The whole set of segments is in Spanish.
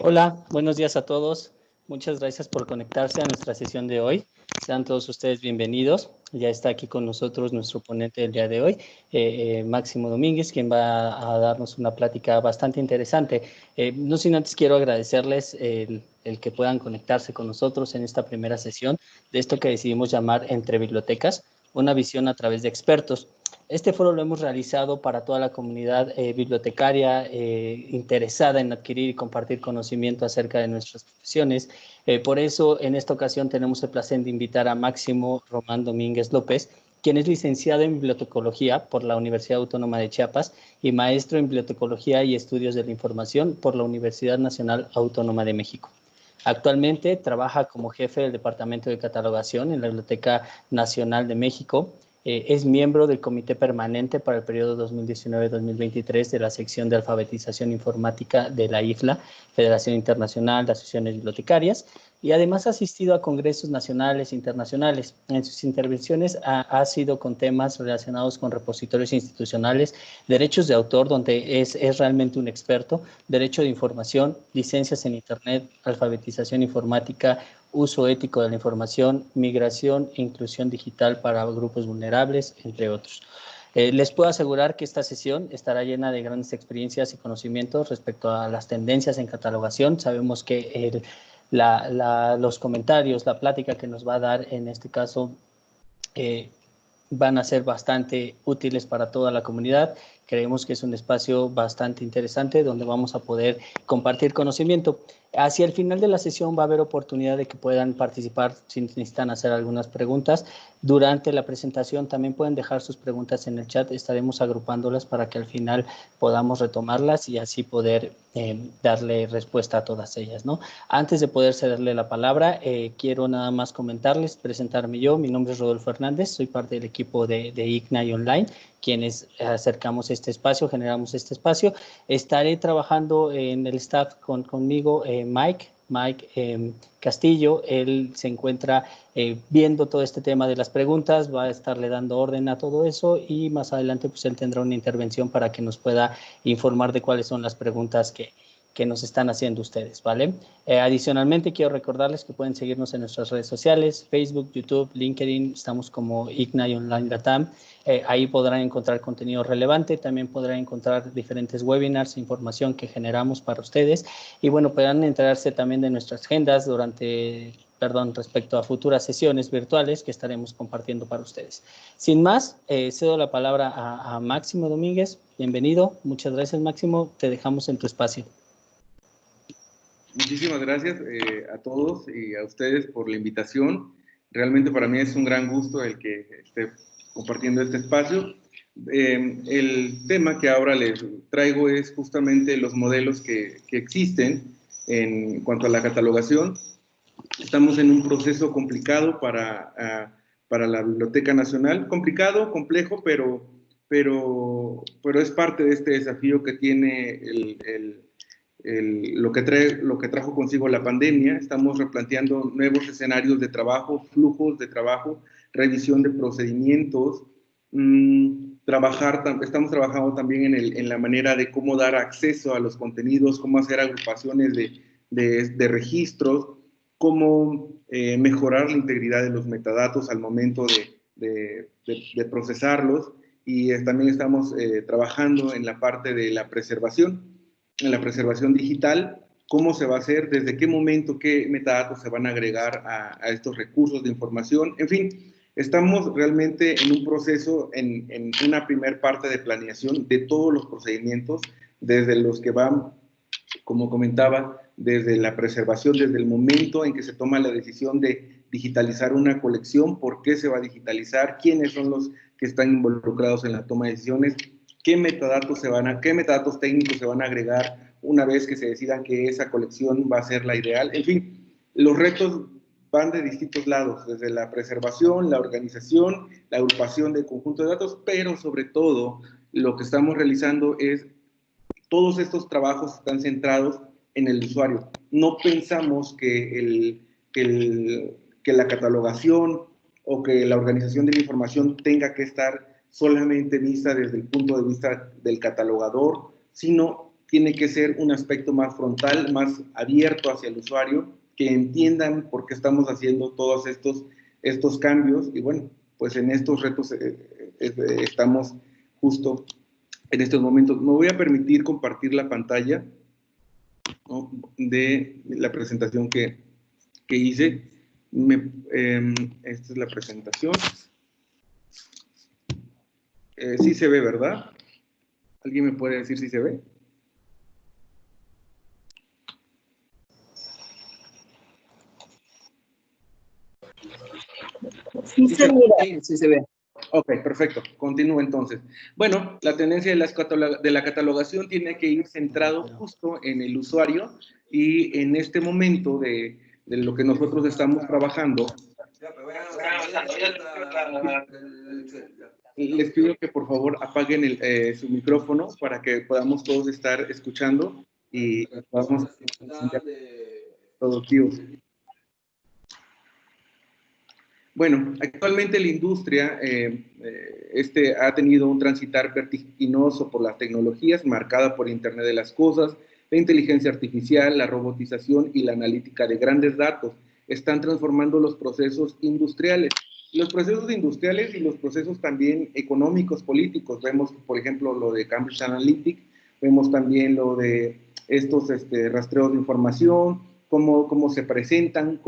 Hola, buenos días a todos. Muchas gracias por conectarse a nuestra sesión de hoy. Sean todos ustedes bienvenidos. Ya está aquí con nosotros nuestro ponente del día de hoy, Máximo Domínguez, quien va a darnos una plática bastante interesante. No sin antes quiero agradecerles el que puedan conectarse con nosotros en esta primera sesión de esto que decidimos llamar Entre Bibliotecas, una visión a través de expertos. Este foro lo hemos realizado para toda la comunidad bibliotecaria interesada en adquirir y compartir conocimiento acerca de nuestras profesiones. Por eso, en esta ocasión tenemos el placer de invitar a Máximo Román Domínguez López, quien es licenciado en Bibliotecología por la Universidad Autónoma de Chiapas y maestro en Bibliotecología y Estudios de la Información por la Universidad Nacional Autónoma de México. Actualmente trabaja como jefe del Departamento de Catalogación en la Biblioteca Nacional de México. Es miembro del Comité Permanente para el periodo 2019-2023 de la sección de alfabetización informática de la IFLA, Federación Internacional de Asociaciones Bibliotecarias, y además ha asistido a congresos nacionales e internacionales. En sus intervenciones ha sido con temas relacionados con repositorios institucionales, derechos de autor, donde es realmente un experto, derecho de información, licencias en Internet, alfabetización informática, uso ético de la información, migración e inclusión digital para grupos vulnerables, entre otros. Les puedo asegurar que esta sesión estará llena de grandes experiencias y conocimientos respecto a las tendencias en catalogación. Sabemos que los comentarios, la plática que nos va a dar en este caso, van a ser bastante útiles para toda la comunidad. Creemos que es un espacio bastante interesante donde vamos a poder compartir conocimiento. Hacia el final de la sesión va a haber oportunidad de que puedan participar si necesitan hacer algunas preguntas. Durante la presentación también pueden dejar sus preguntas en el chat. Estaremos agrupándolas para que al final podamos retomarlas y así poder darle respuesta a todas ellas, ¿no? Antes de poder cederle la palabra, quiero nada más comentarles, presentarme yo. Mi nombre es Rodolfo Hernández, soy parte del equipo de ICNAI Online, quienes acercamos este espacio, generamos este espacio. Estaré trabajando en el staff conmigo, Mike Castillo. Él se encuentra viendo todo este tema de las preguntas, va a estarle dando orden a todo eso y más adelante pues él tendrá una intervención para que nos pueda informar de cuáles son las preguntas que nos están haciendo ustedes, ¿vale? Adicionalmente, quiero recordarles que pueden seguirnos en nuestras redes sociales, Facebook, YouTube, LinkedIn, estamos como ICNAI Online Latam. Ahí podrán encontrar contenido relevante, también podrán encontrar diferentes webinars, información que generamos para ustedes y bueno, podrán enterarse también de nuestras agendas respecto a futuras sesiones virtuales que estaremos compartiendo para ustedes. Sin más, cedo la palabra a Máximo Domínguez. Bienvenido, muchas gracias Máximo, te dejamos en tu espacio. Muchísimas gracias a todos y a ustedes por la invitación. Realmente para mí es un gran gusto el que esté compartiendo este espacio. El tema que ahora les traigo es justamente los modelos que existen en cuanto a la catalogación. Estamos en un proceso complicado para la Biblioteca Nacional. Complicado, complejo, pero es parte de este desafío que tiene lo que trajo consigo la pandemia. Estamos replanteando nuevos escenarios de trabajo, flujos de trabajo, revisión de procedimientos, estamos trabajando también en la manera de cómo dar acceso a los contenidos, cómo hacer agrupaciones de registros, cómo mejorar la integridad de los metadatos al momento de procesarlos, y también estamos trabajando en la parte de la preservación, en la preservación digital, cómo se va a hacer, desde qué momento, qué metadatos se van a agregar a estos recursos de información. En fin, estamos realmente en un proceso, en una primer parte de planeación de todos los procedimientos, desde los que van, como comentaba, desde la preservación, desde el momento en que se toma la decisión de digitalizar una colección, por qué se va a digitalizar, quiénes son los que están involucrados en la toma de decisiones, qué metadatos técnicos se van a agregar una vez que se decidan que esa colección va a ser la ideal. En fin, los retos van de distintos lados, desde la preservación, la organización, la agrupación de conjunto de datos, pero sobre todo lo que estamos realizando es, todos estos trabajos están centrados en el usuario. No pensamos que la catalogación o que la organización de la información tenga que estar solamente vista desde el punto de vista del catalogador, sino tiene que ser un aspecto más frontal, más abierto hacia el usuario, que entiendan por qué estamos haciendo todos estos cambios. Y bueno, pues en estos retos estamos justo en estos momentos. Me voy a permitir compartir la pantalla, ¿no?, de la presentación que hice. Esta es la presentación. Sí se ve, ¿verdad? ¿Alguien me puede decir si se ve? Sí se mira. Sí se ve. Ok, perfecto. Continúo entonces. Bueno, la tendencia de la catalogación tiene que ir centrado justo en el usuario, y en este momento de lo que nosotros estamos trabajando, les pido que por favor apaguen su micrófono para que podamos todos estar escuchando y podamos ser productivos. Bueno, actualmente la industria ha tenido un transitar vertiginoso por las tecnologías, marcada por Internet de las Cosas, la inteligencia artificial, la robotización y la analítica de grandes datos. Están transformando los procesos industriales. Los procesos industriales y los procesos también económicos, políticos. Vemos, por ejemplo, lo de Cambridge Analytica, vemos también lo de estos rastreos de información, cómo se presentan,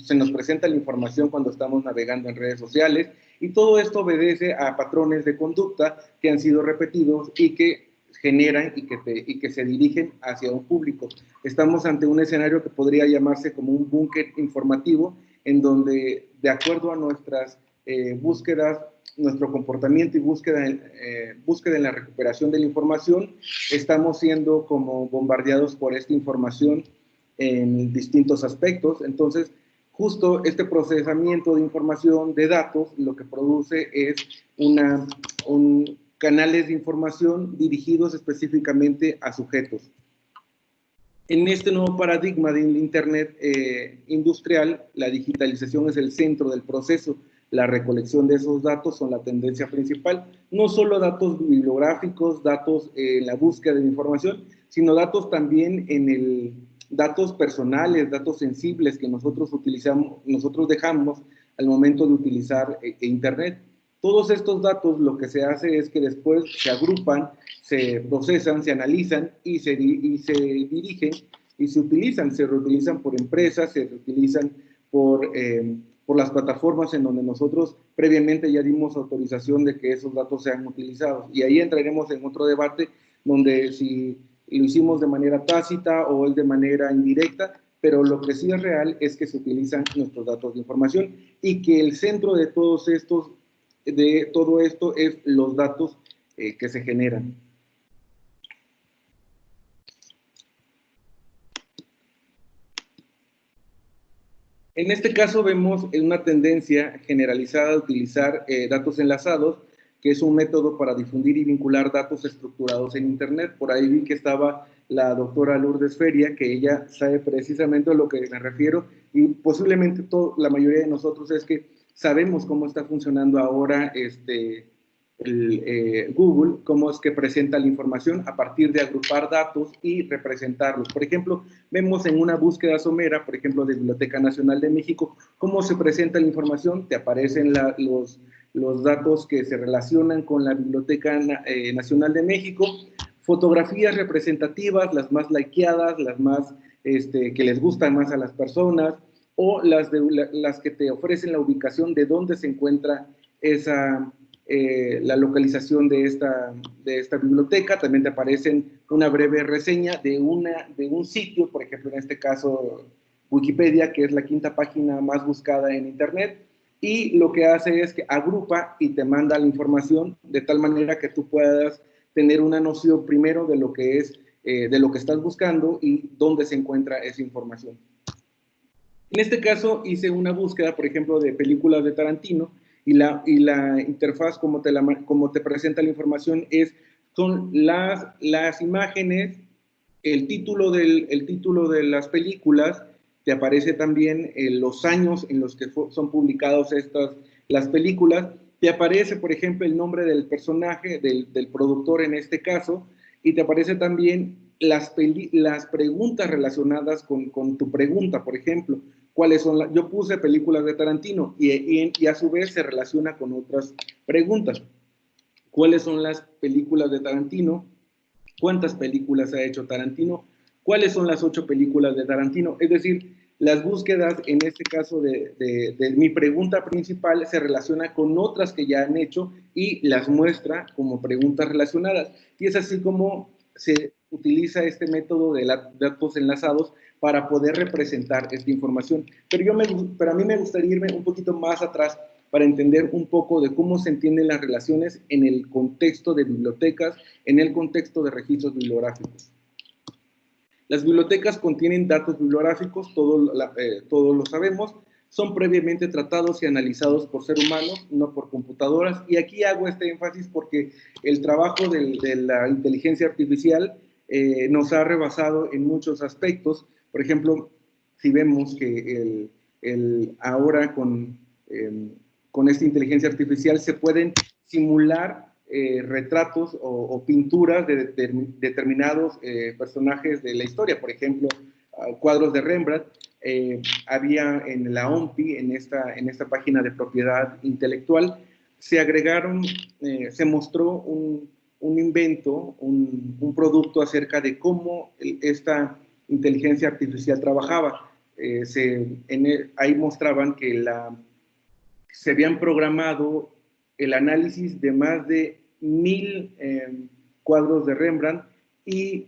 se nos presenta la información cuando estamos navegando en redes sociales, y todo esto obedece a patrones de conducta que han sido repetidos y que generan y que se dirigen hacia un público. Estamos ante un escenario que podría llamarse como un búnker informativo, en donde, de acuerdo a nuestras búsquedas, nuestro comportamiento y búsqueda en la recuperación de la información, estamos siendo como bombardeados por esta información en distintos aspectos. Entonces, justo este procesamiento de información, de datos, lo que produce es canales de información dirigidos específicamente a sujetos. En este nuevo paradigma del Internet industrial, la digitalización es el centro del proceso. La recolección de esos datos son la tendencia principal. No solo datos bibliográficos, datos en la búsqueda de información, sino datos también datos personales, datos sensibles que nosotros dejamos al momento de utilizar Internet. Todos estos datos, lo que se hace es que después se agrupan, se procesan, se analizan y se dirigen y se reutilizan por empresas, se reutilizan por las plataformas en donde nosotros previamente ya dimos autorización de que esos datos sean utilizados. Y ahí entraremos en otro debate donde si lo hicimos de manera tácita o es de manera indirecta, pero lo que sí es real es que se utilizan nuestros datos de información y que el centro de todo esto es los datos que se generan. En este caso vemos una tendencia generalizada a utilizar datos enlazados, que es un método para difundir y vincular datos estructurados en Internet. Por ahí vi que estaba la doctora Lourdes Feria, que ella sabe precisamente a lo que me refiero, y posiblemente la mayoría de nosotros es que sabemos cómo está funcionando ahora Google, cómo es que presenta la información a partir de agrupar datos y representarlos. Por ejemplo, vemos en una búsqueda somera, por ejemplo, de Biblioteca Nacional de México, cómo se presenta la información. Te aparecen los datos que se relacionan con la Biblioteca Nacional de México, fotografías representativas, las más likeadas, las más que les gustan más a las personas, o las que te ofrecen la ubicación de dónde se encuentra la localización de esta biblioteca. También te aparecen una breve reseña de un sitio, por ejemplo, en este caso Wikipedia, que es la 5ª página más buscada en Internet, y lo que hace es que agrupa y te manda la información de tal manera que tú puedas tener una noción primero de lo que estás buscando y dónde se encuentra esa información. En este caso hice una búsqueda, por ejemplo, de películas de Tarantino, y la interfaz como te presenta la información son las imágenes, el título de las películas, te aparece también los años en los que son publicados las películas, te aparece, por ejemplo, el nombre del personaje, del productor en este caso, y te aparece también las preguntas relacionadas con tu pregunta, por ejemplo. ¿Cuáles son yo puse películas de Tarantino y a su vez se relaciona con otras preguntas. ¿Cuáles son las películas de Tarantino? ¿Cuántas películas ha hecho Tarantino? ¿Cuáles son las 8 películas de Tarantino? Es decir, las búsquedas, en este caso de mi pregunta principal, se relaciona con otras que ya han hecho y las muestra como preguntas relacionadas. Y es así como se utiliza este método de datos enlazados para poder representar esta información. Pero a mí me gustaría irme un poquito más atrás para entender un poco de cómo se entienden las relaciones en el contexto de bibliotecas, en el contexto de registros bibliográficos. Las bibliotecas contienen datos bibliográficos, todos lo sabemos, son previamente tratados y analizados por seres humanos, no por computadoras, y aquí hago este énfasis porque el trabajo de la inteligencia artificial nos ha rebasado en muchos aspectos. Por ejemplo, si vemos que ahora con esta inteligencia artificial se pueden simular retratos o pinturas de determinados personajes de la historia. Por ejemplo, cuadros de Rembrandt. Había en la OMPI, en esta página de propiedad intelectual, se agregaron, se mostró un invento, un producto acerca de cómo esta inteligencia artificial trabajaba. Ahí mostraban que se habían programado el análisis de más de 1000 cuadros de Rembrandt y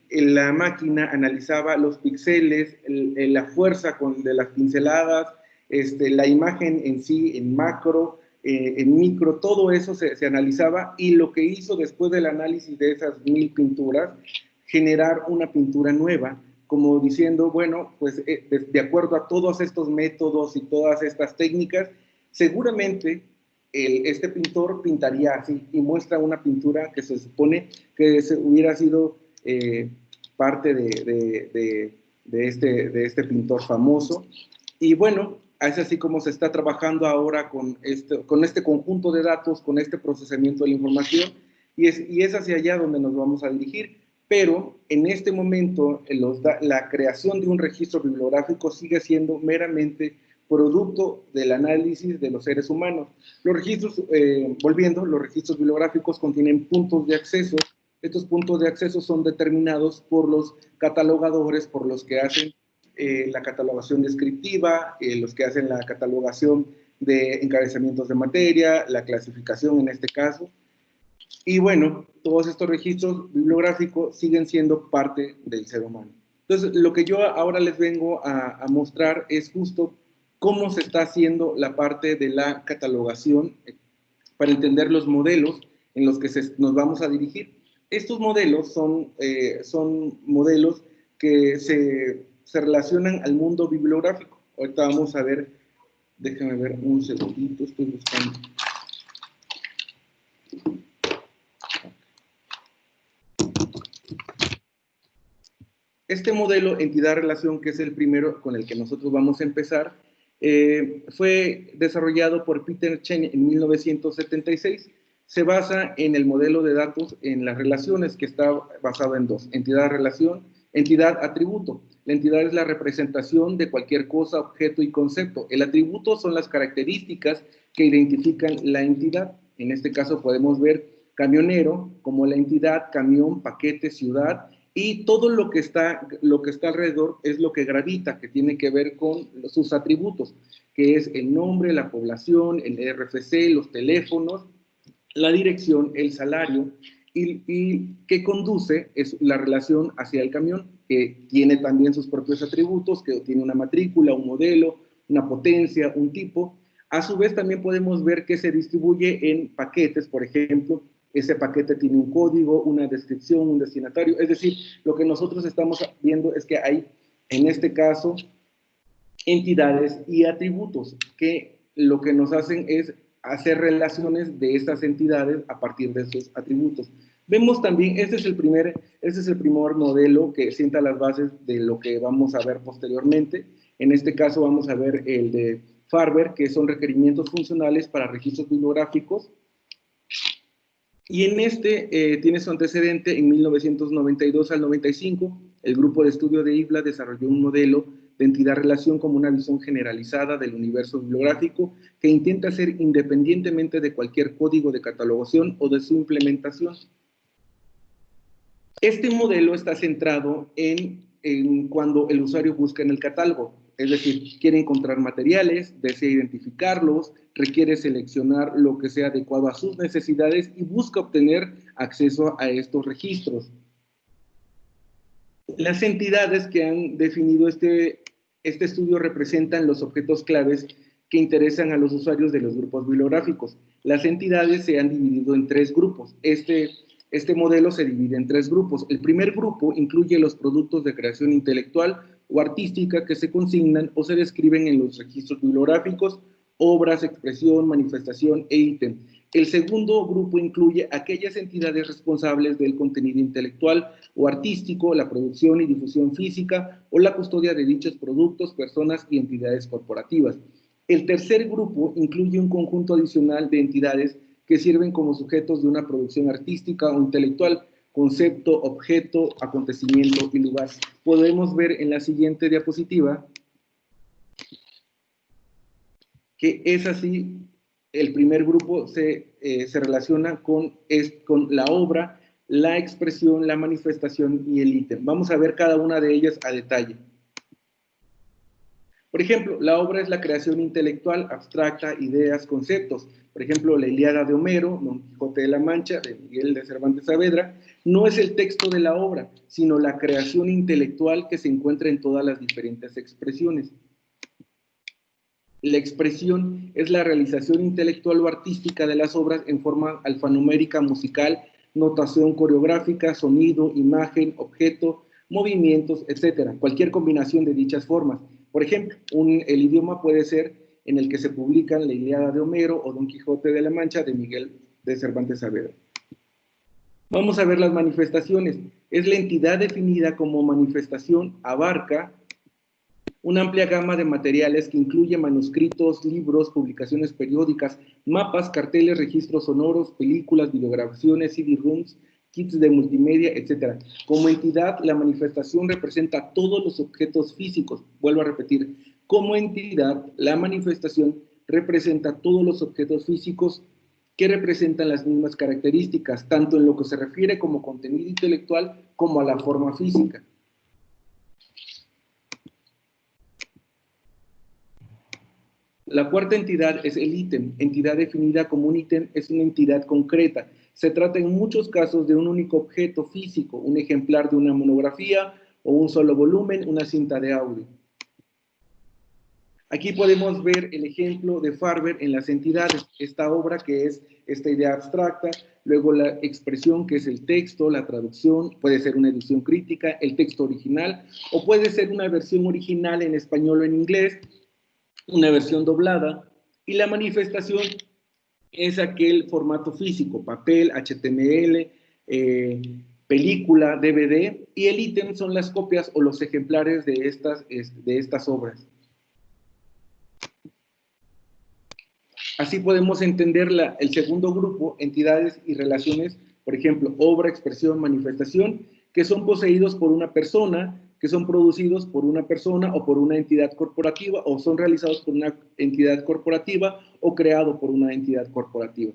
la máquina analizaba los píxeles, la fuerza de las pinceladas, la imagen en sí, en macro, en micro, todo eso se analizaba, y lo que hizo después del análisis de esas 1000 pinturas, generar una pintura nueva, como diciendo, bueno, pues de acuerdo a todos estos métodos y todas estas técnicas, seguramente este pintor pintaría así, y muestra una pintura que se supone que hubiera sido parte de este pintor famoso. Y bueno, es así como se está trabajando ahora con este conjunto de datos, con este procesamiento de la información, y es hacia allá donde nos vamos a dirigir. Pero en este momento la creación de un registro bibliográfico sigue siendo meramente producto del análisis de los seres humanos. Los registros, los registros bibliográficos contienen puntos de acceso. Estos puntos de acceso son determinados por los catalogadores, por los que hacen la catalogación descriptiva, los que hacen la catalogación de encabezamientos de materia, la clasificación en este caso. Y bueno, todos estos registros bibliográficos siguen siendo parte del ser humano. Entonces, lo que yo ahora les vengo a mostrar es justo cómo se está haciendo la parte de la catalogación para entender los modelos en los que nos vamos a dirigir. Estos modelos son modelos que se relacionan al mundo bibliográfico. Ahorita vamos a ver, déjenme ver un segundito, estoy buscando. Este modelo entidad-relación, que es el primero con el que nosotros vamos a empezar, fue desarrollado por Peter Chen en 1976. Se basa en el modelo de datos en las relaciones, que está basado en dos: entidad-relación, entidad-atributo. La entidad es la representación de cualquier cosa, objeto y concepto. El atributo son las características que identifican la entidad. En este caso podemos ver camionero como la entidad, camión, paquete, ciudad, y todo lo que está alrededor es lo que gravita, que tiene que ver con sus atributos, que es el nombre, la población, el RFC, los teléfonos, la dirección, el salario, y que conduce es la relación hacia el camión, que tiene también sus propios atributos, que tiene una matrícula, un modelo, una potencia, un tipo. A su vez también podemos ver que se distribuye en paquetes. Por ejemplo, ese paquete tiene un código, una descripción, un destinatario. Es decir, lo que nosotros estamos viendo es que hay, en este caso, entidades y atributos que lo que nos hacen es hacer relaciones de estas entidades a partir de esos atributos. Vemos también, este es el primer modelo que sienta las bases de lo que vamos a ver posteriormente. En este caso vamos a ver el de Farber, que son requerimientos funcionales para registros bibliográficos. Y en este tiene su antecedente en 1992 al 95. El grupo de estudio de IBLA desarrolló un modelo de entidad-relación como una visión generalizada del universo bibliográfico que intenta ser independientemente de cualquier código de catalogación o de su implementación. Este modelo está centrado en cuando el usuario busca en el catálogo, es decir, quiere encontrar materiales, desea identificarlos, requiere seleccionar lo que sea adecuado a sus necesidades y busca obtener acceso a estos registros. Las entidades que han definido este estudio representan los objetos claves que interesan a los usuarios de los grupos bibliográficos. Las entidades se han dividido en 3 grupos. Este modelo se divide en 3 grupos. El primer grupo incluye los productos de creación intelectual o artística que se consignan o se describen en los registros bibliográficos, obras, expresión, manifestación e ítem. El segundo grupo incluye aquellas entidades responsables del contenido intelectual o artístico, la producción y difusión física o la custodia de dichos productos, personas y entidades corporativas. El tercer grupo incluye un conjunto adicional de entidades que sirven como sujetos de una producción artística o intelectual, concepto, objeto, acontecimiento y lugar. Podemos ver en la siguiente diapositiva que es así. El primer grupo se relaciona con la obra, la expresión, la manifestación y el ítem. Vamos a ver cada una de ellas a detalle. Por ejemplo, la obra es la creación intelectual, abstracta, ideas, conceptos. Por ejemplo, la Ilíada de Homero, Don Quijote de la Mancha, de Miguel de Cervantes Saavedra, no es el texto de la obra, sino la creación intelectual que se encuentra en todas las diferentes expresiones. La expresión es la realización intelectual o artística de las obras en forma alfanumérica, musical, notación coreográfica, sonido, imagen, objeto, movimientos, etc. Cualquier combinación de dichas formas. Por ejemplo, el idioma puede ser en el que se publican la Ilíada de Homero o Don Quijote de la Mancha de Miguel de Cervantes Saavedra. Vamos a ver las manifestaciones. Es la entidad definida como manifestación, abarca una amplia gama de materiales que incluye manuscritos, libros, publicaciones periódicas, mapas, carteles, registros sonoros, películas, videograbaciones, CD-ROOMs, kits de multimedia, etc. Como entidad, la manifestación representa todos los objetos físicos. Vuelvo a repetir, como entidad, la manifestación representa todos los objetos físicos que representan las mismas características, tanto en lo que se refiere como contenido intelectual como a la forma física. La cuarta entidad es el ítem. Entidad definida como un ítem es una entidad concreta. Se trata en muchos casos de un único objeto físico, un ejemplar de una monografía o un solo volumen, una cinta de audio. Aquí podemos ver el ejemplo de Farber en las entidades. Esta obra que es esta idea abstracta, luego la expresión que es el texto, la traducción, puede ser una edición crítica, el texto original, o puede ser una versión original en español o en inglés, una versión doblada, y la manifestación es aquel formato físico, papel, HTML, película, DVD, y el ítem son las copias o los ejemplares de estas obras. Así podemos entender el segundo grupo, entidades y relaciones, por ejemplo, obra, expresión, manifestación, que son poseídos por una persona, que son producidos por una persona o por una entidad corporativa, o son realizados por una entidad corporativa o creado por una entidad corporativa.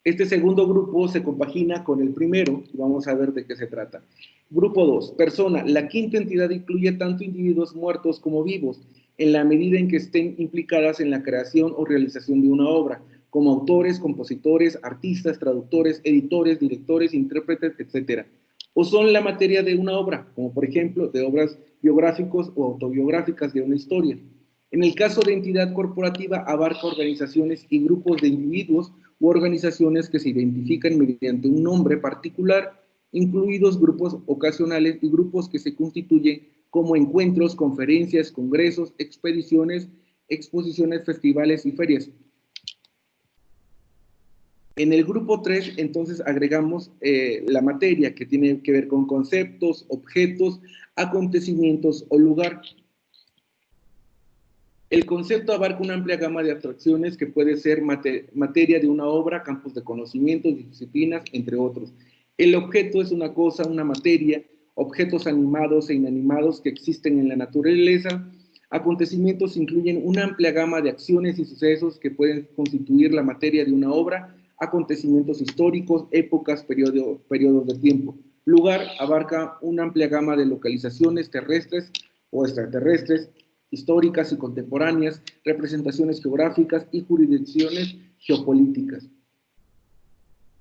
Este segundo grupo se compagina con el primero, y vamos a ver de qué se trata. Grupo 2, persona. La quinta entidad incluye tanto individuos muertos como vivos, en la medida en que estén implicadas en la creación o realización de una obra, como autores, compositores, artistas, traductores, editores, directores, intérpretes, etc. O son la materia de una obra, como por ejemplo de obras biográficas o autobiográficas de una historia. En el caso de entidad corporativa, abarca organizaciones y grupos de individuos u organizaciones que se identifican mediante un nombre particular, incluidos grupos ocasionales y grupos que se constituyen como encuentros, conferencias, congresos, expediciones, exposiciones, festivales y ferias. En el grupo 3, entonces, agregamos la materia que tiene que ver con conceptos, objetos, acontecimientos o lugar. El concepto abarca una amplia gama de abstracciones que puede ser materia de una obra, campos de conocimientos, disciplinas, entre otros. El objeto es una cosa, una materia, objetos animados e inanimados que existen en la naturaleza. Acontecimientos incluyen una amplia gama de acciones y sucesos que pueden constituir la materia de una obra, acontecimientos históricos, épocas, periodos de tiempo. Lugar abarca una amplia gama de localizaciones terrestres o extraterrestres, históricas y contemporáneas, representaciones geográficas y jurisdicciones geopolíticas.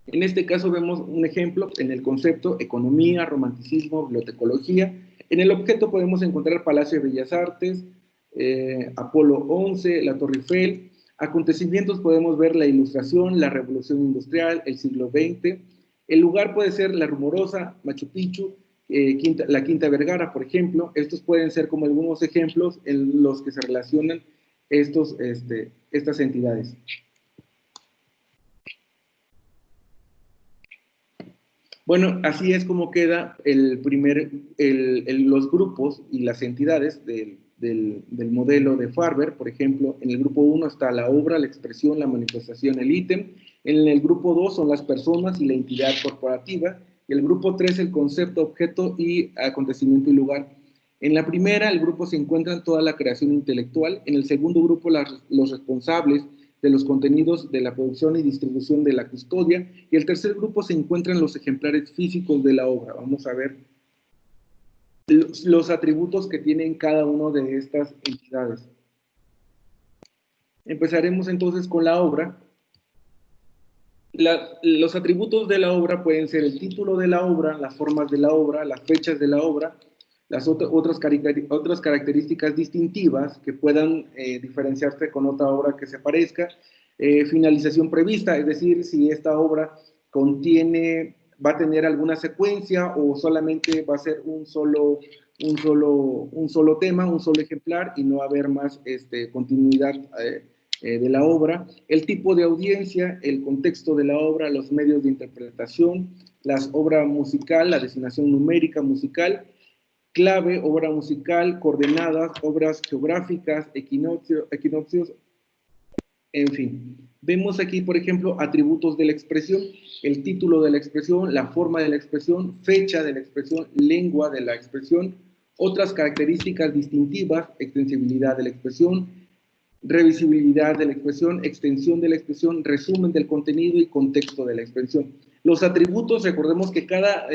En este caso vemos un ejemplo en el concepto economía, romanticismo, bibliotecología. En el objeto podemos encontrar Palacio de Bellas Artes, Apolo 11, la Torre Eiffel. Acontecimientos podemos ver la Ilustración, la Revolución Industrial, el siglo XX. El lugar puede ser La Rumorosa, Machu Picchu, la Quinta Vergara, por ejemplo. Estos pueden ser como algunos ejemplos en los que se relacionan estas entidades. Bueno, así es como queda los grupos y las entidades del modelo de Farber. Por ejemplo, en el grupo 1 está la obra, la expresión, la manifestación, el ítem. En el grupo 2 son las personas y la entidad corporativa. Y el grupo 3, el concepto, objeto y acontecimiento y lugar. En la primera, el grupo se encuentra en toda la creación intelectual. En el segundo grupo, los responsables de los contenidos de la producción y distribución de la custodia. Y el tercer grupo se encuentran los ejemplares físicos de la obra. Vamos a ver los atributos que tienen cada una de estas entidades. Empezaremos entonces con la obra. Los atributos de la obra pueden ser el título de la obra, las formas de la obra, las fechas de la obra, las otras características distintivas que puedan diferenciarse con otra obra que se parezca, finalización prevista, es decir, si esta obra va a tener alguna secuencia o solamente va a ser un solo tema, un solo ejemplar y no va a haber más continuidad de la obra, el tipo de audiencia, el contexto de la obra, los medios de interpretación, las obras musical, la designación numérica musical, clave, obra musical, coordenadas, obras geográficas, equinoccios, en fin. Vemos aquí, por ejemplo, atributos de la expresión, el título de la expresión, la forma de la expresión, fecha de la expresión, lengua de la expresión, otras características distintivas, extensibilidad de la expresión, revisibilidad de la expresión, extensión de la expresión, resumen del contenido y contexto de la expresión. Los atributos, recordemos que cada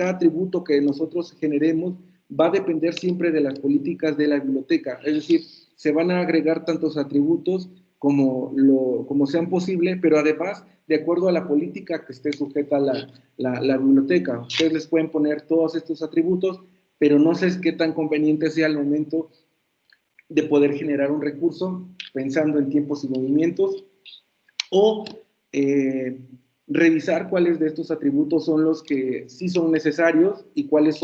atributo que nosotros generemos va a depender siempre de las políticas de la biblioteca, es decir, se van a agregar tantos atributos como sean posible, pero además, de acuerdo a la política que esté sujeta la biblioteca. Ustedes les pueden poner todos estos atributos, pero no sé qué tan conveniente sea al momento de poder generar un recurso pensando en tiempos y movimientos, o revisar cuáles de estos atributos son los que sí son necesarios y cuáles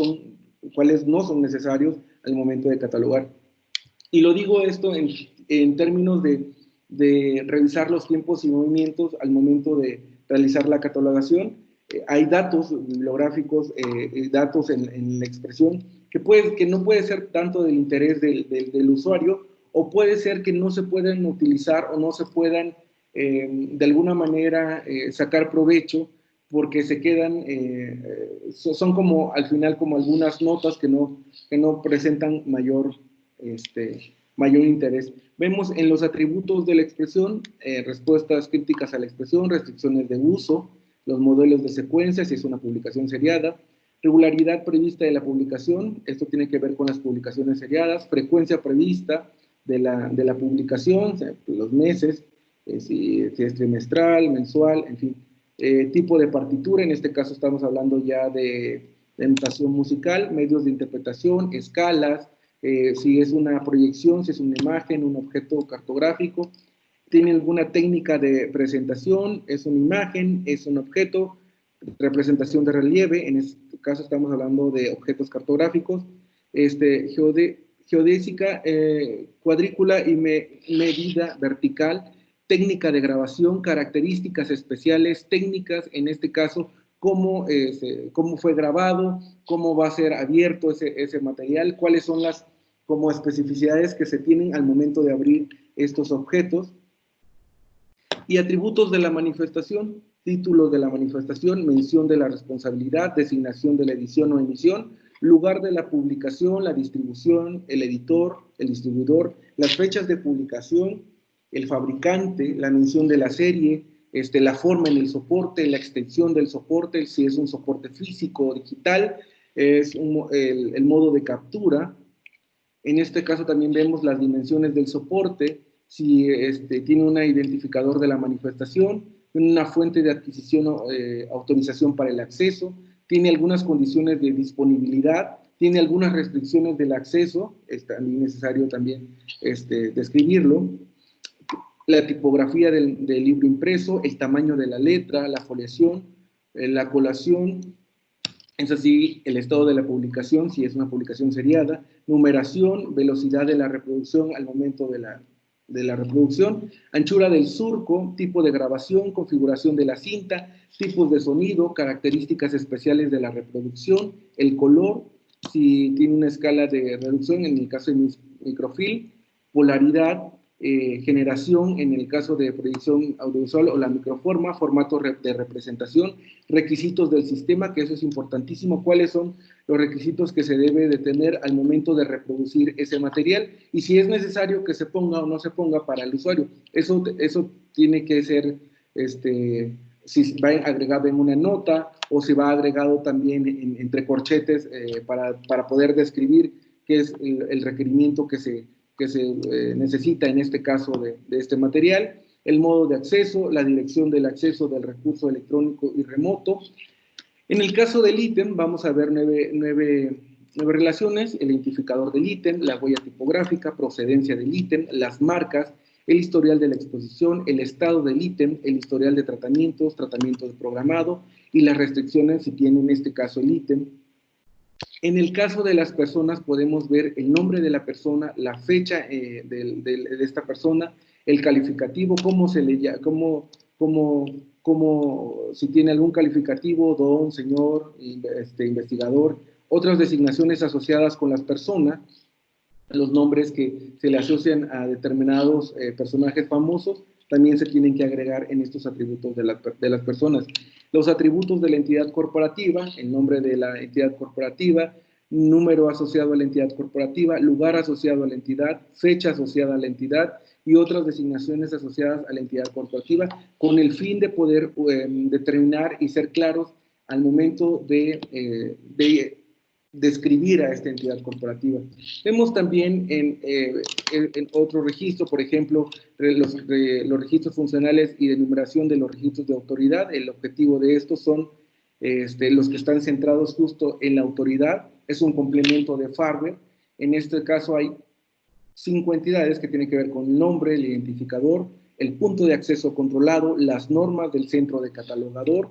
no son necesarios al momento de catalogar. Y lo digo esto en términos de revisar los tiempos y movimientos al momento de realizar la catalogación. Hay datos bibliográficos, datos en la expresión, que no puede ser tanto del interés del usuario, o puede ser que no se puedan utilizar o no se puedan de alguna manera sacar provecho, porque se quedan, son como al final como algunas notas que no presentan mayor interés. Vemos en los atributos de la expresión, respuestas críticas a la expresión, restricciones de uso, los modelos de secuencia, si es una publicación seriada, regularidad prevista de la publicación, esto tiene que ver con las publicaciones seriadas, frecuencia prevista de la publicación, o sea, los meses, si es trimestral, mensual, en fin, tipo de partitura, en este caso estamos hablando ya de notación musical, medios de interpretación, escalas, si es una proyección, si es una imagen, un objeto cartográfico, tiene alguna técnica de presentación, es una imagen, es un objeto, representación de relieve, en este caso estamos hablando de objetos cartográficos, geodésica, cuadrícula y medida vertical, técnica de grabación, características especiales, técnicas, en este caso, cómo fue grabado, cómo va a ser abierto ese material, cuáles son como especificidades que se tienen al momento de abrir estos objetos. Y atributos de la manifestación, títulos de la manifestación, mención de la responsabilidad, designación de la edición o emisión, lugar de la publicación, la distribución, el editor, el distribuidor, las fechas de publicación, el fabricante, la mención de la serie, la forma en el soporte, la extensión del soporte, si es un soporte físico o digital, es el modo de captura. En este caso también vemos las dimensiones del soporte, si tiene un identificador de la manifestación, tiene una fuente de adquisición o autorización para el acceso, tiene algunas condiciones de disponibilidad, tiene algunas restricciones del acceso, es también necesario también describirlo, la tipografía del libro impreso, el tamaño de la letra, la foliación, la colación, es así el estado de la publicación, si es una publicación seriada, numeración, velocidad de la reproducción al momento de la reproducción, anchura del surco, tipo de grabación, configuración de la cinta, tipos de sonido, características especiales de la reproducción, el color, si tiene una escala de reducción, en el caso de microfilm, polaridad, generación, en el caso de proyección audiovisual o la microforma, formato de representación, requisitos del sistema, que eso es importantísimo, cuáles son los requisitos que se debe de tener al momento de reproducir ese material, y si es necesario que se ponga o no se ponga para el usuario. Eso tiene que ser, si va agregado en una nota, o si va agregado también entre corchetes para poder describir qué es el requerimiento que se necesita en este caso de este material, el modo de acceso, la dirección del acceso del recurso electrónico y remoto. En el caso del ítem vamos a ver nueve relaciones: el identificador del ítem, la huella tipográfica, procedencia del ítem, las marcas, el historial de la exposición, el estado del ítem, el historial de tratamientos, tratamiento de programado y las restricciones si tiene en este caso el ítem. En el caso de las personas podemos ver el nombre de la persona, la fecha de esta persona, el calificativo, cómo se le llama, si tiene algún calificativo, don, señor, investigador, otras designaciones asociadas con las personas, los nombres que se le asocian a determinados personajes famosos, también se tienen que agregar en estos atributos de las personas. Los atributos de la entidad corporativa, el nombre de la entidad corporativa, número asociado a la entidad corporativa, lugar asociado a la entidad, fecha asociada a la entidad y otras designaciones asociadas a la entidad corporativa, con el fin de poder determinar y ser claros al momento de describir a esta entidad corporativa. Vemos también en otro registro, por ejemplo, los registros funcionales y de numeración de los registros de autoridad. El objetivo de estos son los que están centrados justo en la autoridad. Es un complemento de Farber. En este caso hay 5 entidades que tienen que ver con el nombre, el identificador, el punto de acceso controlado, las normas del centro de catalogador.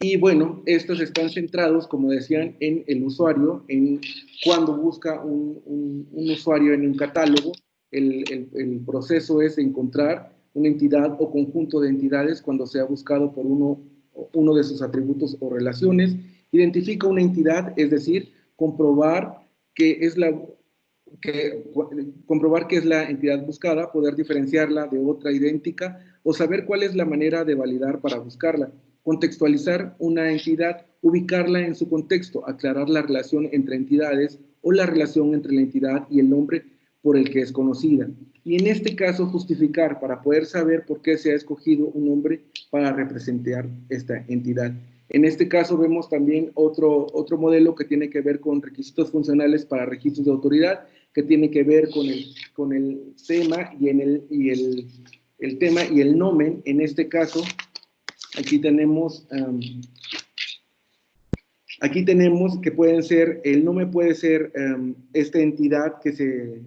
Y bueno, estos están centrados, como decían, en el usuario, en cuando busca un usuario en un catálogo, el proceso es encontrar una entidad o conjunto de entidades cuando se ha buscado por uno de sus atributos o relaciones. Identifica una entidad, es decir, comprobar que es la entidad buscada, poder diferenciarla de otra idéntica o saber cuál es la manera de validar para buscarla. Contextualizar una entidad, ubicarla en su contexto, aclarar la relación entre entidades o la relación entre la entidad y el nombre por el que es conocida. Y en este caso justificar para poder saber por qué se ha escogido un nombre para representar esta entidad. En este caso vemos también otro modelo que tiene que ver con requisitos funcionales para registros de autoridad, que tiene que ver con el tema el tema y el nomen. En este caso, aquí tenemos que pueden ser, el nombre puede ser esta entidad que se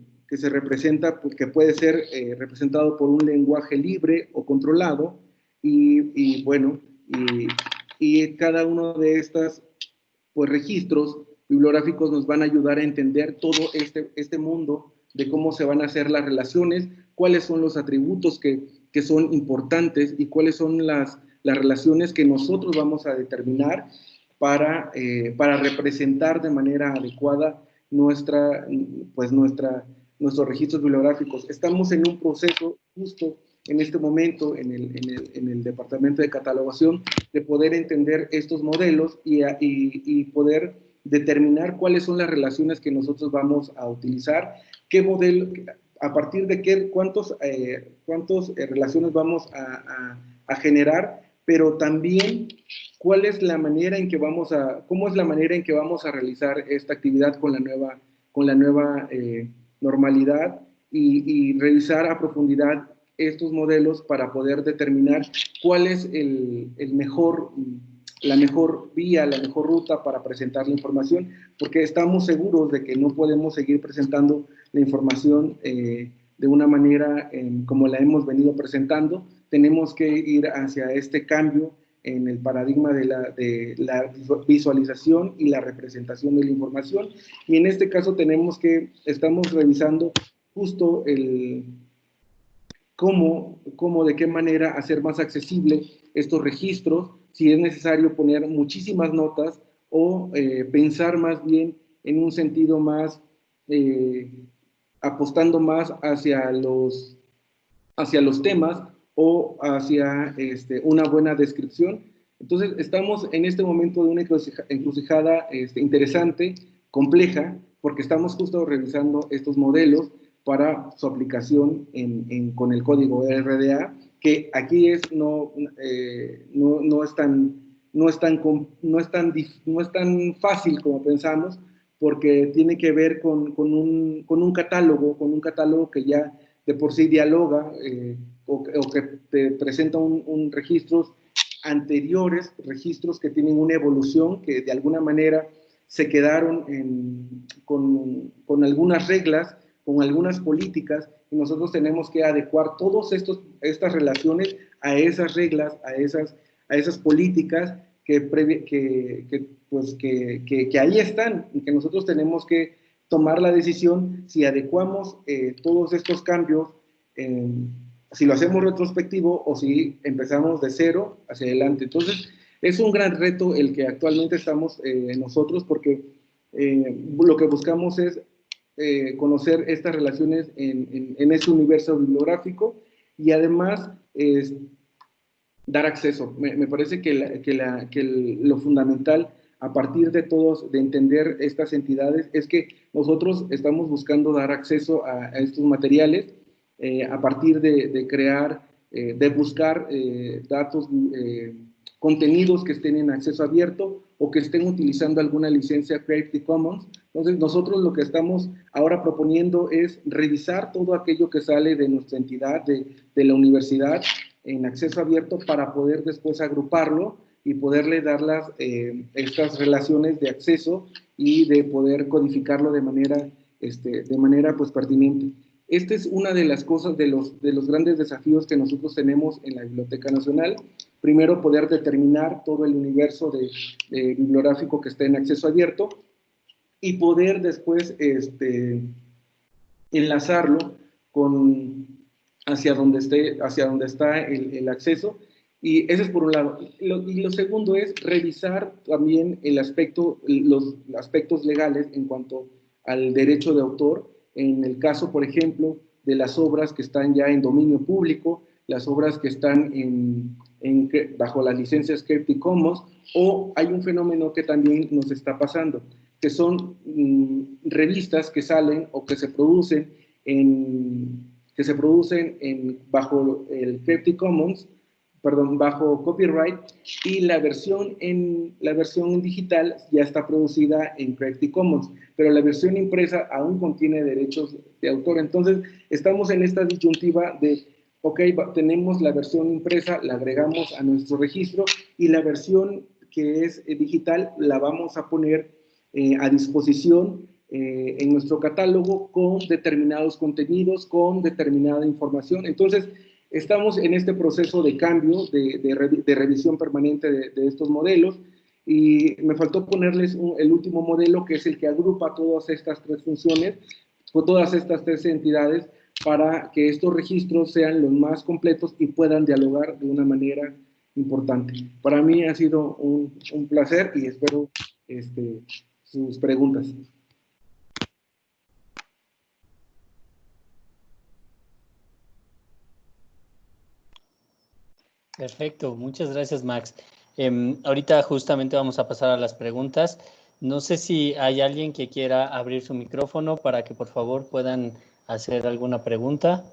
representa, que puede ser representado por un lenguaje libre o controlado, y cada uno de estos pues, registros bibliográficos nos van a ayudar a entender todo este mundo de cómo se van a hacer las relaciones, cuáles son los atributos que son importantes y cuáles son las relaciones que nosotros vamos a determinar para representar de manera adecuada nuestros registros bibliográficos. Estamos en un proceso justo en este momento en el Departamento de Catalogación de poder entender estos modelos y poder determinar cuáles son las relaciones que nosotros vamos a utilizar, qué modelo, a partir de qué, cuántas relaciones vamos a generar, pero también cuál es la manera en que cómo es la manera en que vamos a realizar esta actividad con la nueva normalidad y revisar a profundidad estos modelos para poder determinar cuál es la mejor vía, la mejor ruta para presentar la información, porque estamos seguros de que no podemos seguir presentando la información de una manera como la hemos venido presentando. Tenemos que ir hacia este cambio en el paradigma de la visualización y la representación de la información, y en este caso estamos revisando justo de qué manera hacer más accesible estos registros, si es necesario poner muchísimas notas o pensar más bien en un sentido más, apostando más hacia los temas o hacia una buena descripción. Entonces, estamos en este momento de una encrucijada interesante, compleja, porque estamos justo revisando estos modelos para su aplicación con el código RDA, que aquí no es tan fácil como pensamos, porque tiene que ver con un catálogo que ya de por sí dialoga o que te presenta registros anteriores, registros que tienen una evolución, que de alguna manera se quedaron con algunas reglas, con algunas políticas, y nosotros tenemos que adecuar todas estas relaciones a esas reglas, a esas políticas que ahí están, y que nosotros tenemos que tomar la decisión si adecuamos todos estos cambios, si lo hacemos retrospectivo o si empezamos de cero hacia adelante. Entonces, es un gran reto el que actualmente estamos nosotros, porque lo que buscamos es conocer estas relaciones en ese universo bibliográfico, y además dar acceso. Me parece que lo fundamental a partir de entender estas entidades es que nosotros estamos buscando dar acceso a estos materiales a partir de crear, de buscar datos, contenidos que estén en acceso abierto o que estén utilizando alguna licencia Creative Commons. Entonces, nosotros lo que estamos ahora proponiendo es revisar todo aquello que sale de nuestra entidad, de la universidad, en acceso abierto, para poder después agruparlo y poderle dar estas relaciones de acceso y de poder codificarlo de manera pues, pertinente. Esta es una de las cosas, de los grandes desafíos que nosotros tenemos en la Biblioteca Nacional. Primero, poder determinar todo el universo bibliográfico que está en acceso abierto, y poder después enlazarlo hacia donde está el acceso. Y ese es por un lado. Y lo segundo es revisar también los aspectos legales en cuanto al derecho de autor, en el caso, por ejemplo, de las obras que están ya en dominio público, las obras que están bajo las licencias Creative Commons, o hay un fenómeno que también nos está pasando, que son revistas que salen o que se producen bajo el Creative Commons, bajo copyright, y la versión en digital ya está producida en Creative Commons, pero la versión impresa aún contiene derechos de autor. Entonces, estamos en esta disyuntiva de, ok, tenemos la versión impresa, la agregamos a nuestro registro, y la versión que es digital la vamos a poner a disposición en nuestro catálogo con determinados contenidos, con determinada información. Entonces, estamos en este proceso de cambio, de revisión permanente de estos modelos, y me faltó ponerles el último modelo, que es el que agrupa todas estas tres funciones, o todas estas tres entidades, para que estos registros sean los más completos y puedan dialogar de una manera importante. Para mí ha sido un placer, y espero sus preguntas. Perfecto, muchas gracias, Max. Ahorita justamente vamos a pasar a las preguntas. No sé si hay alguien que quiera abrir su micrófono para que por favor puedan hacer alguna pregunta.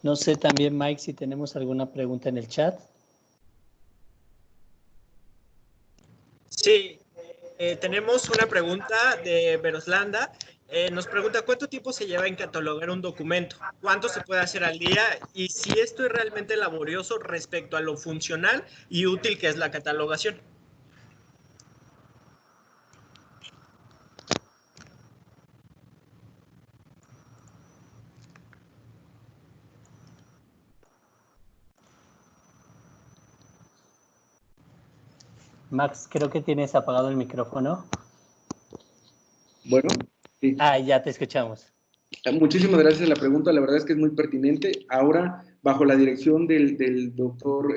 No sé también, Mike, si tenemos alguna pregunta en el chat. Sí, tenemos una pregunta de Veroslanda. Nos pregunta, ¿cuánto tiempo se lleva en catalogar un documento? ¿Cuánto se puede hacer al día? Y si esto es realmente laborioso respecto a lo funcional y útil que es la catalogación. Max, creo que tienes apagado el micrófono. Bueno, sí. Ya te escuchamos. Muchísimas gracias por la pregunta, la verdad es que es muy pertinente. Ahora, bajo la dirección del doctor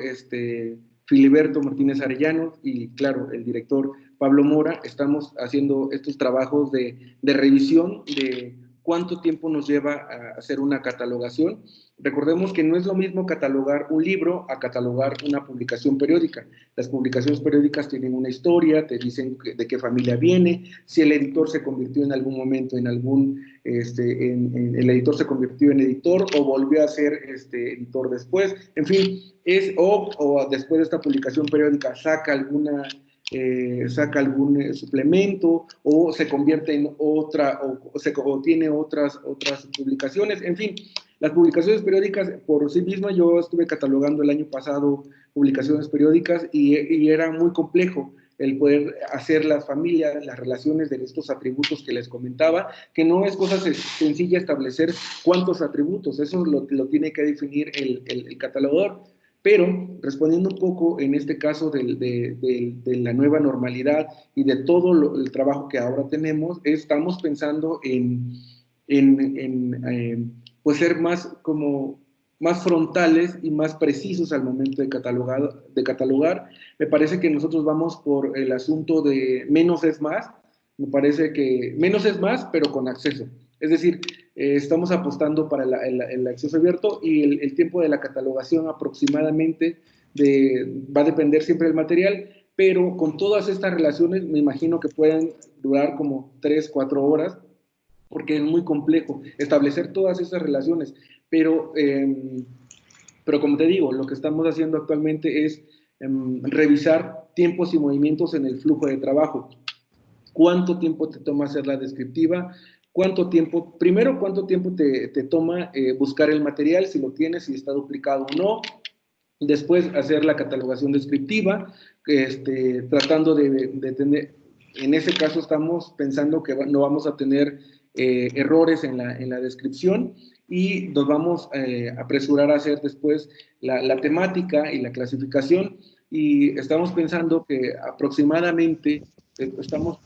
Filiberto Martínez Arellano y, claro, el director Pablo Mora, estamos haciendo estos trabajos de revisión de cuánto tiempo nos lleva a hacer una catalogación. Recordemos que no es lo mismo catalogar un libro a catalogar una publicación periódica. Las publicaciones periódicas tienen una historia, te dicen de qué familia viene, si el editor se convirtió en algún momento en algún, el editor se convirtió en editor o volvió a ser editor después, en fin, o después de esta publicación periódica saca algún suplemento o se convierte en otra o tiene otras publicaciones, en fin, las publicaciones periódicas por sí mismas, yo estuve catalogando el año pasado publicaciones periódicas y era muy complejo el poder hacer las familias, las relaciones de estos atributos que les comentaba, que no es cosa sencilla establecer cuántos atributos, eso lo tiene que definir el catalogador. Pero, respondiendo un poco en este caso de la nueva normalidad y de todo el trabajo que ahora tenemos, estamos pensando pues ser más frontales y más precisos al momento de catalogar. Me parece que nosotros vamos por el asunto de menos es más. Me parece que menos es más, pero con acceso. Es decir, estamos apostando para el acceso abierto y el tiempo de la catalogación aproximadamente va a depender siempre del material, pero con todas estas relaciones me imagino que pueden durar como 3, 4 horas, porque es muy complejo establecer todas esas relaciones, pero como te digo, lo que estamos haciendo actualmente es revisar tiempos y movimientos en el flujo de trabajo. ¿Cuánto tiempo te toma hacer la descriptiva? Primero, cuánto tiempo te toma buscar el material, si lo tienes, si está duplicado o no. Después, hacer la catalogación descriptiva, tratando de tener, en ese caso estamos pensando que no vamos a tener errores en la descripción y nos vamos a apresurar a hacer después la temática y la clasificación y estamos pensando que aproximadamente estamos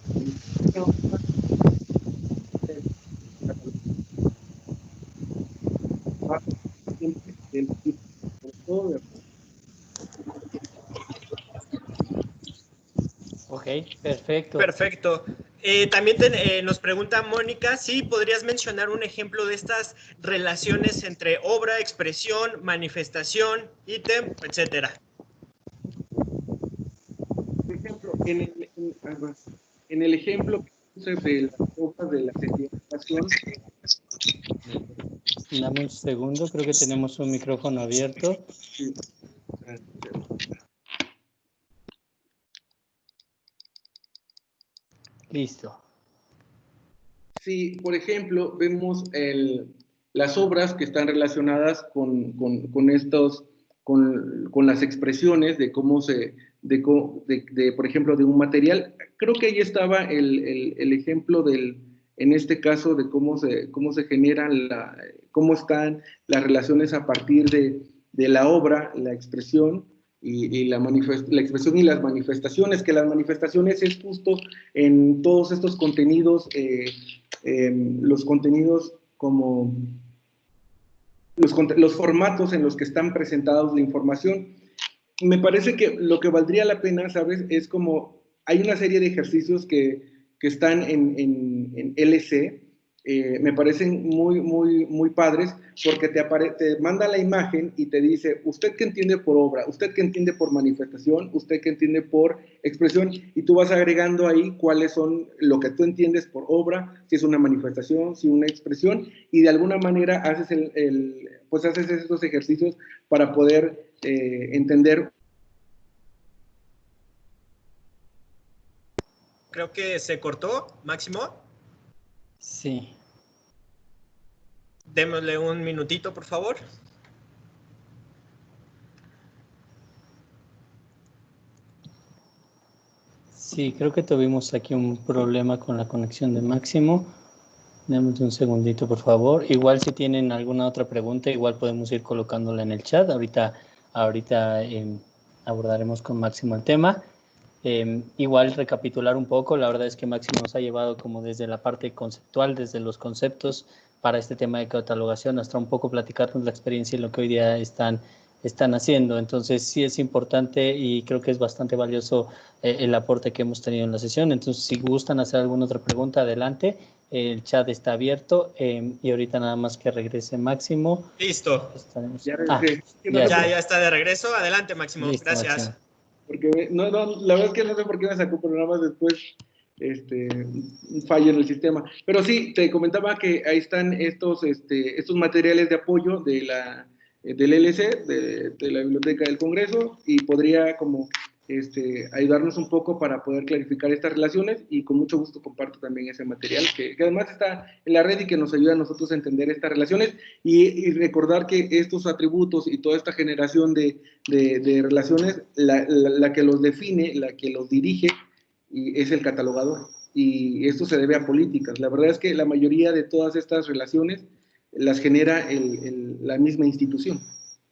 Ok, perfecto. Perfecto. También nos pregunta Mónica, ¿sí podrías mencionar un ejemplo de estas relaciones entre obra, expresión, manifestación, ítem, etcétera? Por ejemplo, en el ejemplo de las hojas de la certificación. Dame un segundo, creo que tenemos un micrófono abierto. Sí. Listo. Sí, por ejemplo, vemos las obras que están relacionadas con las expresiones de cómo por ejemplo, de un material. Creo que ahí estaba el ejemplo en este caso, de cómo se generan, cómo están las relaciones a partir de la obra, la expresión, y la expresión y las manifestaciones, que las manifestaciones es justo en todos estos contenidos, los contenidos como los formatos en los que están presentados la información. Me parece que lo que valdría la pena, ¿sabes? Es como, hay una serie de ejercicios que que están en LC, me parecen muy padres, porque te manda la imagen y te dice, usted que entiende por obra, usted que entiende por manifestación, usted que entiende por expresión, y tú vas agregando ahí cuáles son lo que tú entiendes por obra, si es una manifestación, si una expresión, y de alguna manera haces pues haces estos ejercicios para poder entender. Creo que se cortó, Máximo. Sí. Démosle un minutito, por favor. Sí, creo que tuvimos aquí un problema con la conexión de Máximo. Demos un segundito, por favor. Igual si tienen alguna otra pregunta, igual podemos ir colocándola en el chat. Ahorita abordaremos con Máximo el tema. Igual recapitular un poco, la verdad es que Máximo nos ha llevado como desde la parte conceptual, desde los conceptos para este tema de catalogación, hasta un poco platicarnos la experiencia y lo que hoy día están haciendo. Entonces sí es importante y creo que es bastante valioso el aporte que hemos tenido en la sesión. Entonces si gustan hacer alguna otra pregunta, adelante. El chat está abierto y ahorita nada más que regrese Máximo. Listo. Estaremos... Ya está de regreso. Adelante, Máximo. Listo, gracias. Máximo. Porque la verdad es que no sé por qué me sacó, pero nada más después un fallo en el sistema. Pero sí, te comentaba que ahí están estos materiales de apoyo del LC, de la Biblioteca del Congreso, y podría como ayudarnos un poco para poder clarificar estas relaciones, y con mucho gusto comparto también ese material que además está en la red y que nos ayuda a nosotros a entender estas relaciones y recordar que estos atributos y toda esta generación de relaciones, la que los define, la que los dirige, y es el catalogador, y esto se debe a políticas. La verdad es que la mayoría de todas estas relaciones las genera la misma institución.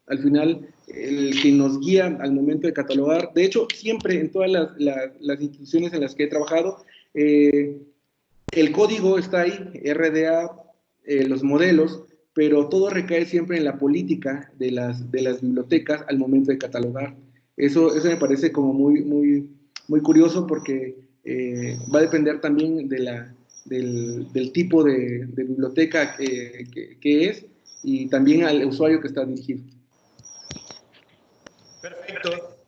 Al final, el que nos guía al momento de catalogar, de hecho, siempre en todas las instituciones en las que he trabajado, el código está ahí, RDA, los modelos, pero todo recae siempre en la política de las bibliotecas al momento de catalogar. Eso me parece como muy curioso, porque va a depender también del tipo de biblioteca que es, y también al usuario que está dirigido. Perfecto.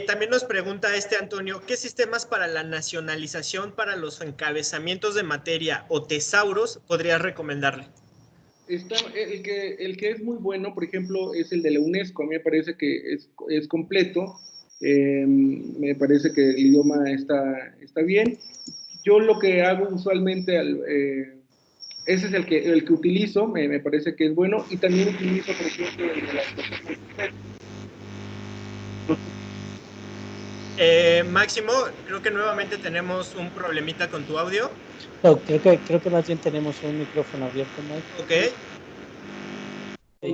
También nos pregunta Antonio, ¿qué sistemas para la nacionalización para los encabezamientos de materia o tesauros podrías recomendarle? El que es muy bueno, por ejemplo, es el de la UNESCO. A mí me parece que es completo. Me parece que el idioma está bien. Yo lo que hago usualmente, ese es el que utilizo, me parece que es bueno, y también utilizo, por ejemplo, el de las Máximo, creo que nuevamente tenemos un problemita con tu audio. No, creo que más bien tenemos un micrófono abierto, Mike. Ok.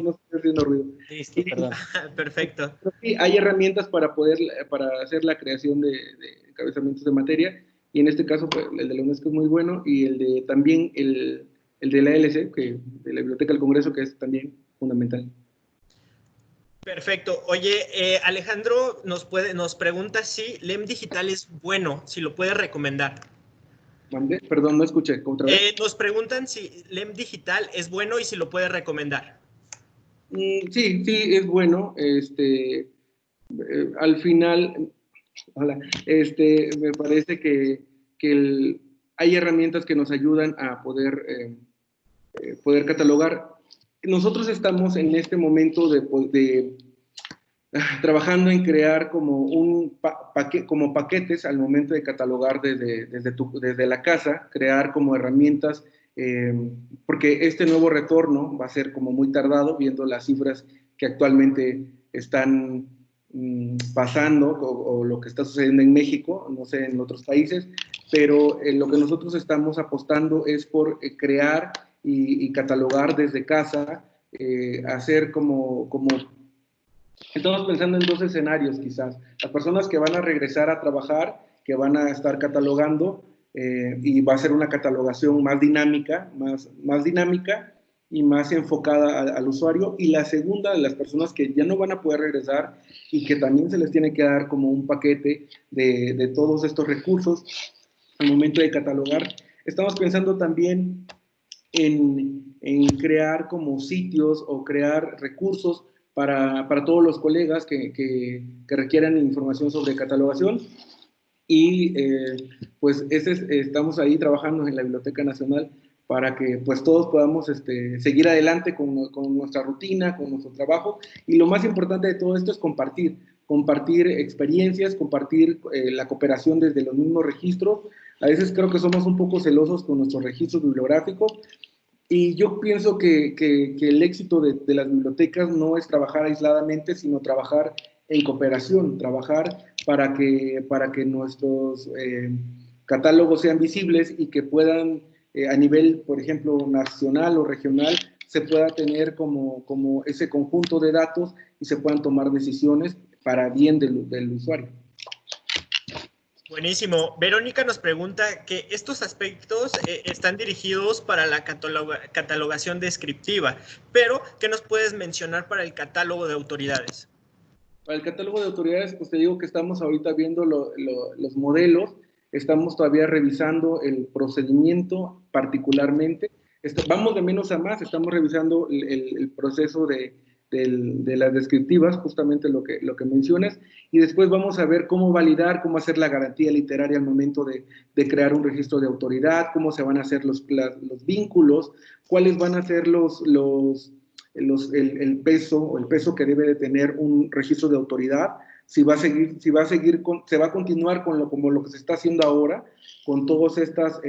No estoy haciendo ruido. Listo, perdón. Perfecto. Sí, hay herramientas para hacer la creación de encabezamientos de materia, y en este caso pues, el de la UNESCO es muy bueno, y también el de la LC, de la Biblioteca del Congreso, que es también fundamental. Perfecto. Oye, Alejandro nos pregunta si LEM Digital es bueno, si lo puede recomendar. Perdón, no escuché. ¿Otra vez? Nos preguntan si LEM Digital es bueno y si lo puede recomendar. Sí, es bueno. Al final, me parece que hay herramientas que nos ayudan a poder catalogar. Nosotros estamos en este momento trabajando en crear como como paquetes al momento de catalogar desde la casa, crear como herramientas, porque este nuevo retorno va a ser como muy tardado, viendo las cifras que actualmente están pasando, o lo que está sucediendo en México, no sé, en otros países, pero lo que nosotros estamos apostando es por crear y catalogar desde casa, hacer como estamos pensando en dos escenarios quizás. Las personas que van a regresar a trabajar, que van a estar catalogando, y va a ser una catalogación más dinámica y más enfocada al usuario. Y la segunda, de las personas que ya no van a poder regresar y que también se les tiene que dar como un paquete de todos estos recursos, al momento de catalogar. Estamos pensando también en crear como sitios o crear recursos para todos los colegas que requieran información sobre catalogación. Y pues estamos ahí trabajando en la Biblioteca Nacional para que pues todos podamos seguir adelante con nuestra rutina, con nuestro trabajo. Y lo más importante de todo esto es compartir experiencias, compartir la cooperación desde los mismos registros. A veces creo que somos un poco celosos con nuestros registros bibliográficos, y yo pienso que el éxito de las bibliotecas no es trabajar aisladamente, sino trabajar en cooperación, trabajar para que nuestros catálogos sean visibles y que puedan, a nivel, por ejemplo, nacional o regional, se pueda tener como ese conjunto de datos y se puedan tomar decisiones para bien del usuario. Buenísimo. Verónica nos pregunta que estos aspectos están dirigidos para la catalogación descriptiva, pero ¿qué nos puedes mencionar para el catálogo de autoridades? Para el catálogo de autoridades, pues te digo que estamos ahorita viendo los modelos, estamos todavía revisando el procedimiento particularmente, vamos de menos a más, estamos revisando el proceso de las descriptivas, justamente lo que mencionas, y después vamos a ver cómo validar, cómo hacer la garantía literaria al momento de crear un registro de autoridad, cómo se van a hacer los vínculos, cuáles van a ser el peso que debe de tener un registro de autoridad, se va a continuar como lo que se está haciendo ahora, con todas estas,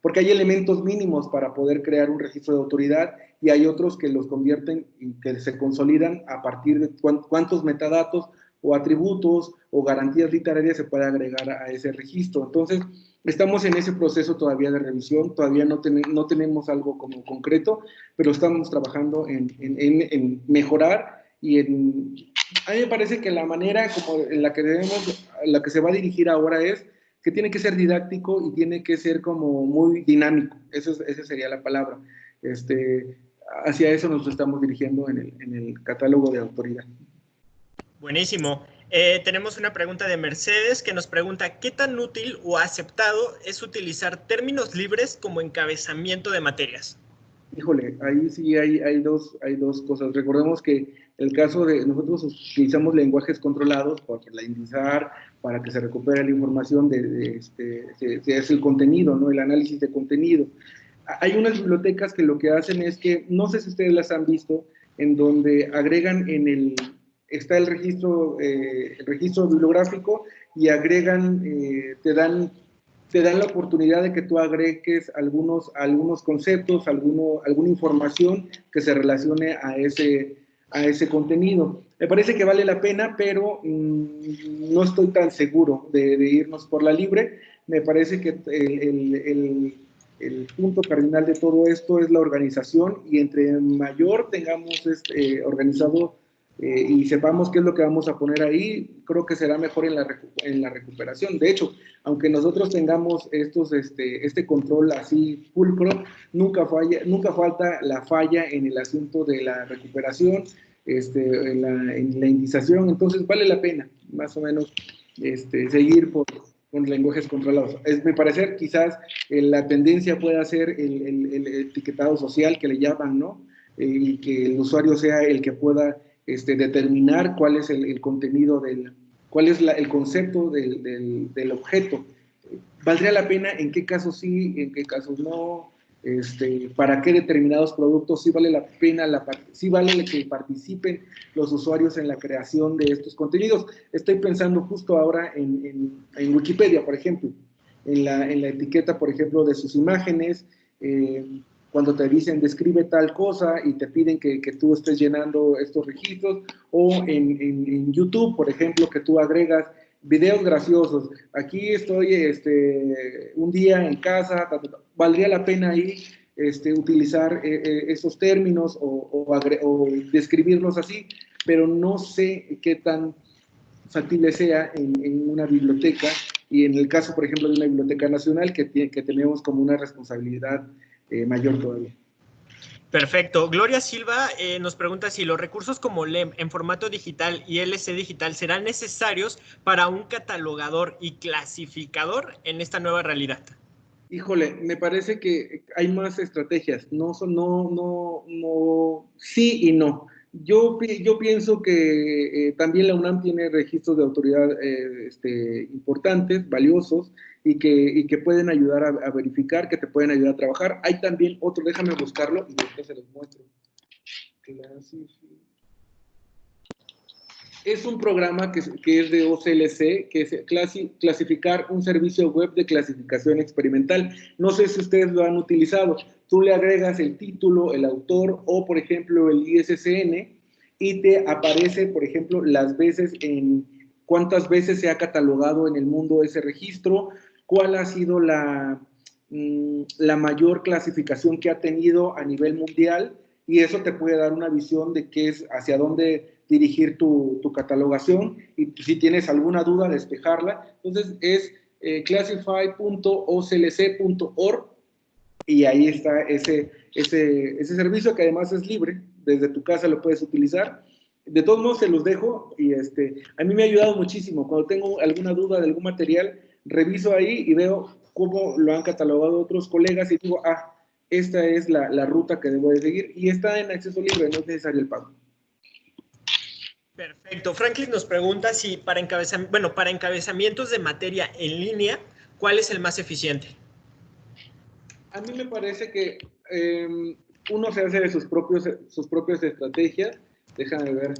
porque hay elementos mínimos para poder crear un registro de autoridad y hay otros que los convierten y que se consolidan a partir de cuántos metadatos o atributos o garantías literarias se puede agregar a ese registro. Entonces, estamos en ese proceso todavía de revisión, todavía no tenemos algo como concreto, pero estamos trabajando en mejorar y a mí me parece que la manera como en la que se va a dirigir ahora es que tiene que ser didáctico y tiene que ser como muy dinámico, esa sería la palabra. Hacia eso nos estamos dirigiendo en el catálogo de autoridad. Buenísimo. Tenemos una pregunta de Mercedes que nos pregunta ¿qué tan útil o aceptado es utilizar términos libres como encabezamiento de materias? Híjole, ahí sí hay dos cosas. Recordemos que el caso de nosotros utilizamos lenguajes controlados para indizar, para que se recupere la información es el contenido, ¿no? El análisis de contenido. Hay unas bibliotecas que lo que hacen es que, no sé si ustedes las han visto, en donde agregan está el registro bibliográfico y agregan, te dan la oportunidad de que tú agregues algunos conceptos, alguna información que se relacione a ese contenido. Me parece que vale la pena, pero no estoy tan seguro de irnos por la libre. Me parece que el punto cardinal de todo esto es la organización, y entre mayor tengamos organizado y sepamos qué es lo que vamos a poner ahí, creo que será mejor en la recuperación. De hecho, aunque nosotros tengamos este control así pulcro, nunca falta la falla en el asunto de la recuperación, en la indización. Entonces vale la pena más o menos seguir con lenguajes controlados. Me parece quizás la tendencia pueda ser el etiquetado social que le llaman, ¿no? Y que el usuario sea el que pueda determinar cuál es el contenido cuál es el concepto del objeto. ¿Valdría la pena? ¿En qué casos sí? ¿En qué casos no? ¿Para qué determinados productos sí vale la pena, sí vale que participen los usuarios en la creación de estos contenidos? Estoy pensando justo ahora en Wikipedia, por ejemplo, en la etiqueta, por ejemplo, de sus imágenes, cuando te dicen describe tal cosa y te piden que tú estés llenando estos registros, o en YouTube, por ejemplo, que tú agregas videos graciosos. Aquí estoy un día en casa, valdría la pena ahí utilizar esos términos o describirlos así, pero no sé qué tan factible sea en una biblioteca, y en el caso, por ejemplo, de una biblioteca nacional que tenemos como una responsabilidad mayor todavía. Perfecto. Gloria Silva nos pregunta si los recursos como LEM en formato digital y LC digital serán necesarios para un catalogador y clasificador en esta nueva realidad. Híjole, me parece que hay más estrategias, sí y no. Yo pienso que también la UNAM tiene registros de autoridad importantes, valiosos, y que pueden ayudar a verificar, que te pueden ayudar a trabajar. Hay también otro, déjame buscarlo y después se los muestro. Es un programa que es de OCLC, que es clasificar un servicio web de clasificación experimental. No sé si ustedes lo han utilizado. Tú le agregas el título, el autor o, por ejemplo, el ISSN y te aparece, por ejemplo, cuántas veces se ha catalogado en el mundo ese registro, cuál ha sido la mayor clasificación que ha tenido a nivel mundial, y eso te puede dar una visión de qué es, hacia dónde dirigir tu catalogación, y si tienes alguna duda, despejarla. Entonces es classify.oclc.org, y ahí está ese servicio, que además es libre, desde tu casa lo puedes utilizar. De todos modos se los dejo, y a mí me ha ayudado muchísimo. Cuando tengo alguna duda de algún material, reviso ahí y veo cómo lo han catalogado otros colegas y digo, esta es la ruta que debo de seguir, y está en acceso libre, no es necesario el pago. Perfecto. Franklin nos pregunta si para encabezamientos de materia en línea, ¿cuál es el más eficiente? A mí me parece que uno se hace de sus propias estrategias. Déjame ver.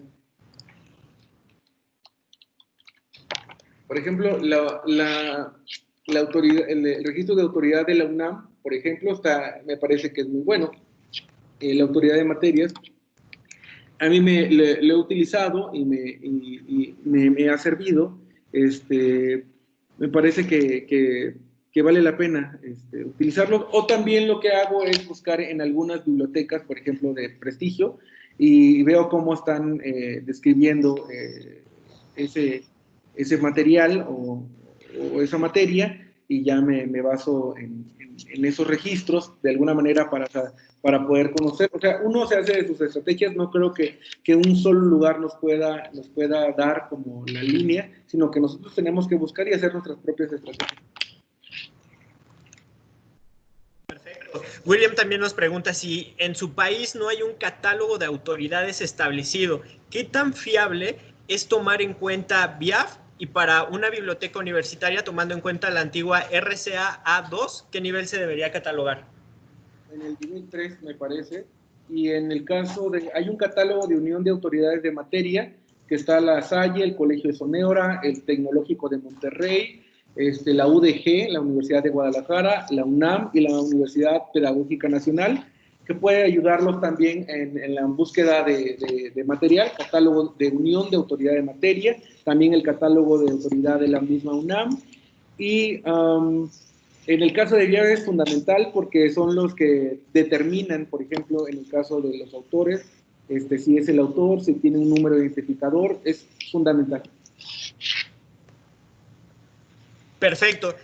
Por ejemplo, el registro de autoridad de la UNAM, por ejemplo, me parece que es muy bueno. La autoridad de materias, a mí lo he utilizado y me ha servido. Me parece que vale la pena utilizarlo. O también lo que hago es buscar en algunas bibliotecas, por ejemplo, de prestigio, y veo cómo están describiendo ese material o esa materia, y ya me baso en esos registros de alguna manera para poder conocer. O sea, uno se hace de sus estrategias. No creo que un solo lugar nos pueda dar como la línea, sino que nosotros tenemos que buscar y hacer nuestras propias estrategias. Perfecto. William también nos pregunta si en su país no hay un catálogo de autoridades establecido. ¿Qué tan fiable es tomar en cuenta BIAF? Y para una biblioteca universitaria, tomando en cuenta la antigua RCA A2, ¿qué nivel se debería catalogar? En el nivel 3, me parece. Y en el caso hay un catálogo de Unión de Autoridades de Materia, que está la Salle, el Colegio de Sonora, el Tecnológico de Monterrey, la UDG, la Universidad de Guadalajara, la UNAM y la Universidad Pedagógica Nacional, que puede ayudarlos también en la búsqueda de material. Catálogo de Unión de Autoridad de Materia, también el catálogo de autoridad de la misma UNAM. Y en el caso de BIAF es fundamental, porque son los que determinan, por ejemplo, en el caso de los autores, si es el autor, si tiene un número identificador. Es fundamental. Perfecto.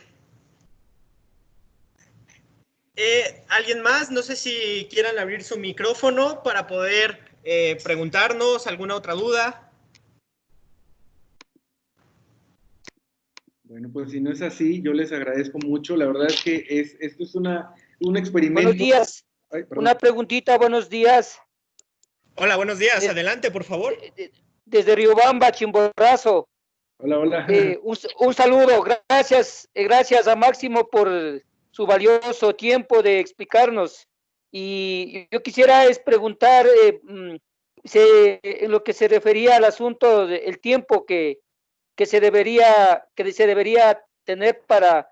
¿Alguien más? No sé si quieran abrir su micrófono para poder preguntarnos alguna otra duda. Bueno, pues si no es así, yo les agradezco mucho. La verdad es que esto es un experimento. Buenos días. Una preguntita, buenos días. Hola, buenos días. Adelante, por favor. Desde Riobamba, Chimborazo. Hola, hola. Un saludo. Gracias a Máximo por su valioso tiempo de explicarnos. Y yo quisiera preguntar en lo que se refería al asunto del tiempo que se debería tener para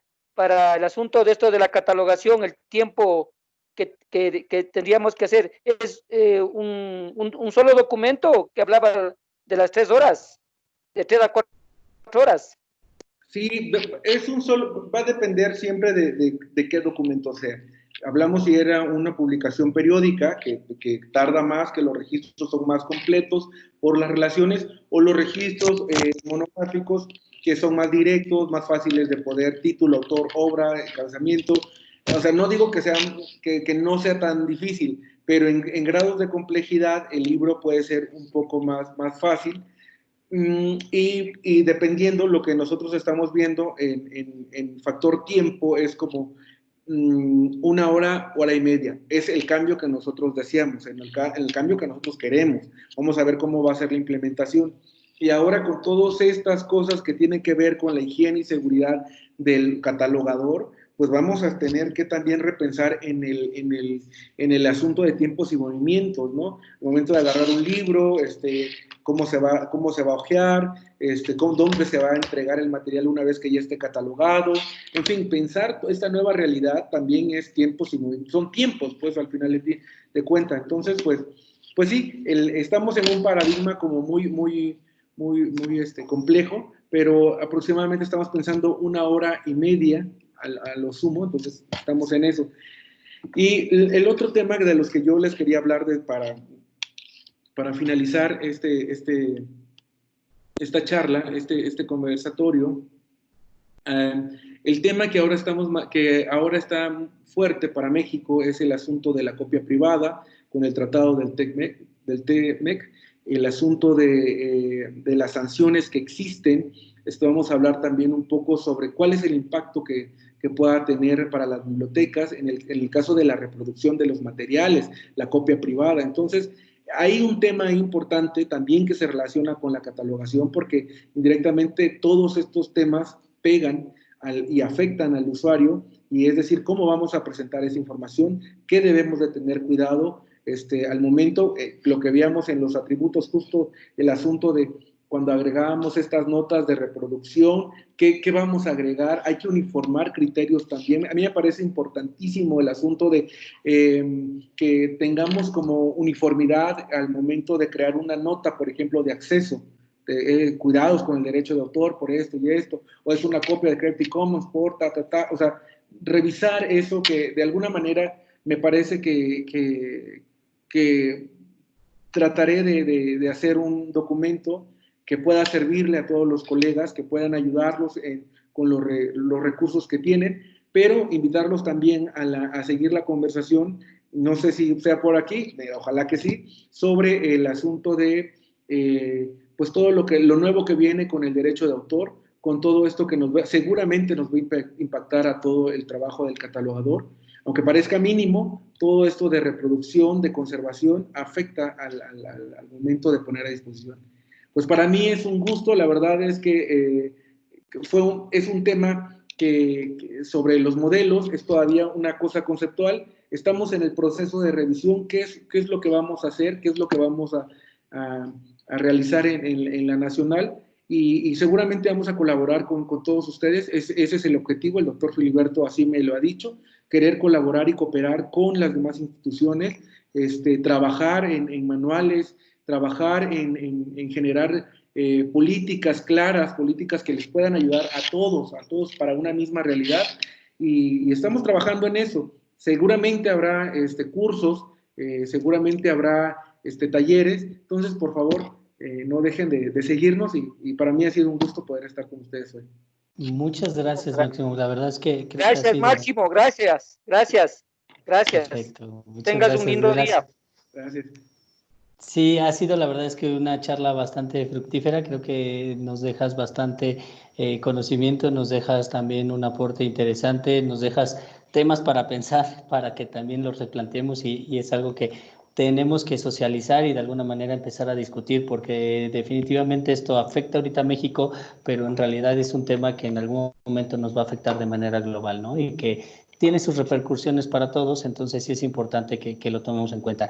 el asunto de esto de la catalogación, el tiempo que tendríamos que hacer. ¿Es un solo documento que hablaba de las 3 horas? De 3 a 4 horas. Sí, va a depender siempre de qué documento sea. Hablamos si era una publicación periódica, que tarda más, que los registros son más completos por las relaciones, o los registros monográficos, que son más directos, más fáciles de poder, título, autor, obra, encabezamiento. O sea, no digo que no sea tan difícil, pero en grados de complejidad el libro puede ser un poco más fácil. Y dependiendo lo que nosotros estamos viendo en factor tiempo, es como 1 hora, hora y media. Es el cambio que nosotros deseamos, el cambio que nosotros queremos. Vamos a ver cómo va a ser la implementación. Y ahora con todas estas cosas que tienen que ver con la higiene y seguridad del catalogador, pues vamos a tener que también repensar en el asunto de tiempos y movimientos, ¿no? El momento de agarrar un libro, cómo se va a hojear, dónde se va a entregar el material una vez que ya esté catalogado. En fin, pensar esta nueva realidad también es tiempos y movimientos. Son tiempos, pues, al final de cuentas. Entonces, pues sí, estamos en un paradigma como muy complejo, pero aproximadamente estamos pensando 1 hora y media a lo sumo, entonces estamos en eso. Y el otro tema de los que yo les quería hablar para finalizar esta charla, este conversatorio, el tema que ahora está fuerte para México es el asunto de la copia privada con el tratado del TMEC, el asunto de las sanciones que existen. Vamos a hablar también un poco sobre cuál es el impacto que pueda tener para las bibliotecas en el caso de la reproducción de los materiales, la copia privada. Entonces, hay un tema importante también que se relaciona con la catalogación, porque indirectamente todos estos temas pegan y afectan al usuario, y es decir, cómo vamos a presentar esa información, qué debemos de tener cuidado al momento, lo que veíamos en los atributos, justo el asunto de cuando agregábamos estas notas de reproducción, ¿qué vamos a agregar? Hay que uniformar criterios también. A mí me parece importantísimo el asunto de que tengamos como uniformidad al momento de crear una nota, por ejemplo, de acceso. Cuidados con el derecho de autor por esto y esto, o es una copia de Creative Commons por o sea, revisar eso que de alguna manera me parece que trataré de hacer un documento que pueda servirle a todos los colegas, que puedan ayudarlos con los recursos que tienen, pero invitarlos también a seguir la conversación, no sé si sea por aquí, ojalá que sí, sobre el asunto de pues todo lo nuevo que viene con el derecho de autor, con todo esto que seguramente nos va a impactar a todo el trabajo del catalogador. Aunque parezca mínimo, todo esto de reproducción, de conservación, afecta al momento de poner a disposición. Pues para mí es un gusto, la verdad es que es un tema que sobre los modelos es todavía una cosa conceptual. Estamos en el proceso de revisión, qué es lo que vamos a hacer, qué es lo que vamos a realizar en la nacional, y seguramente vamos a colaborar con todos ustedes. Ese es el objetivo, el doctor Filiberto así me lo ha dicho, querer colaborar y cooperar con las demás instituciones, trabajar en manuales, trabajar en generar políticas claras, políticas que les puedan ayudar a todos para una misma realidad, y estamos trabajando en eso. Seguramente habrá cursos, seguramente habrá talleres, entonces por favor no dejen de seguirnos, y para mí ha sido un gusto poder estar con ustedes hoy. Muchas gracias, Máximo. La verdad es que gracias, sido... Máximo, gracias. Perfecto. Tengas gracias, un lindo día. Gracias. Sí, ha sido la verdad es que una charla bastante fructífera. Creo que nos dejas bastante conocimiento, nos dejas también un aporte interesante, nos dejas temas para pensar, para que también los replanteemos, y es algo que tenemos que socializar y de alguna manera empezar a discutir, porque definitivamente esto afecta ahorita a México, pero en realidad es un tema que en algún momento nos va a afectar de manera global, ¿no? Y que tiene sus repercusiones para todos, entonces sí es importante que lo tomemos en cuenta.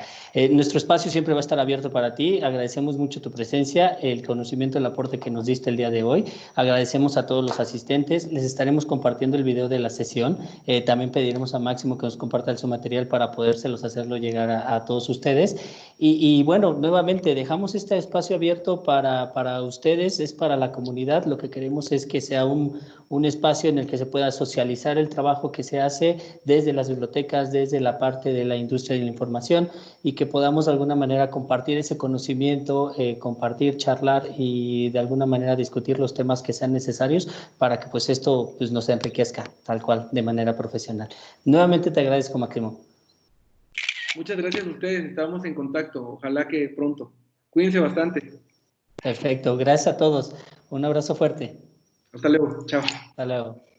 Nuestro espacio siempre va a estar abierto para ti. Agradecemos mucho tu presencia, el conocimiento, el aporte que nos diste el día de hoy. Agradecemos a todos los asistentes. Les estaremos compartiendo el video de la sesión. También pediremos a Máximo que nos comparta su material para podérselos hacerlo llegar a todos ustedes. Y bueno, nuevamente dejamos este espacio abierto para ustedes, es para la comunidad. Lo que queremos es que sea un espacio en el que se pueda socializar el trabajo que se hace hace desde las bibliotecas, desde la parte de la industria de la información, y que podamos de alguna manera compartir ese conocimiento, compartir, charlar y de alguna manera discutir los temas que sean necesarios para que pues esto pues, nos enriquezca tal cual de manera profesional. Nuevamente te agradezco, Máximo. Muchas gracias a ustedes, estamos en contacto, ojalá que pronto. Cuídense bastante. Perfecto, gracias a todos. Un abrazo fuerte. Hasta luego, chao. Hasta luego.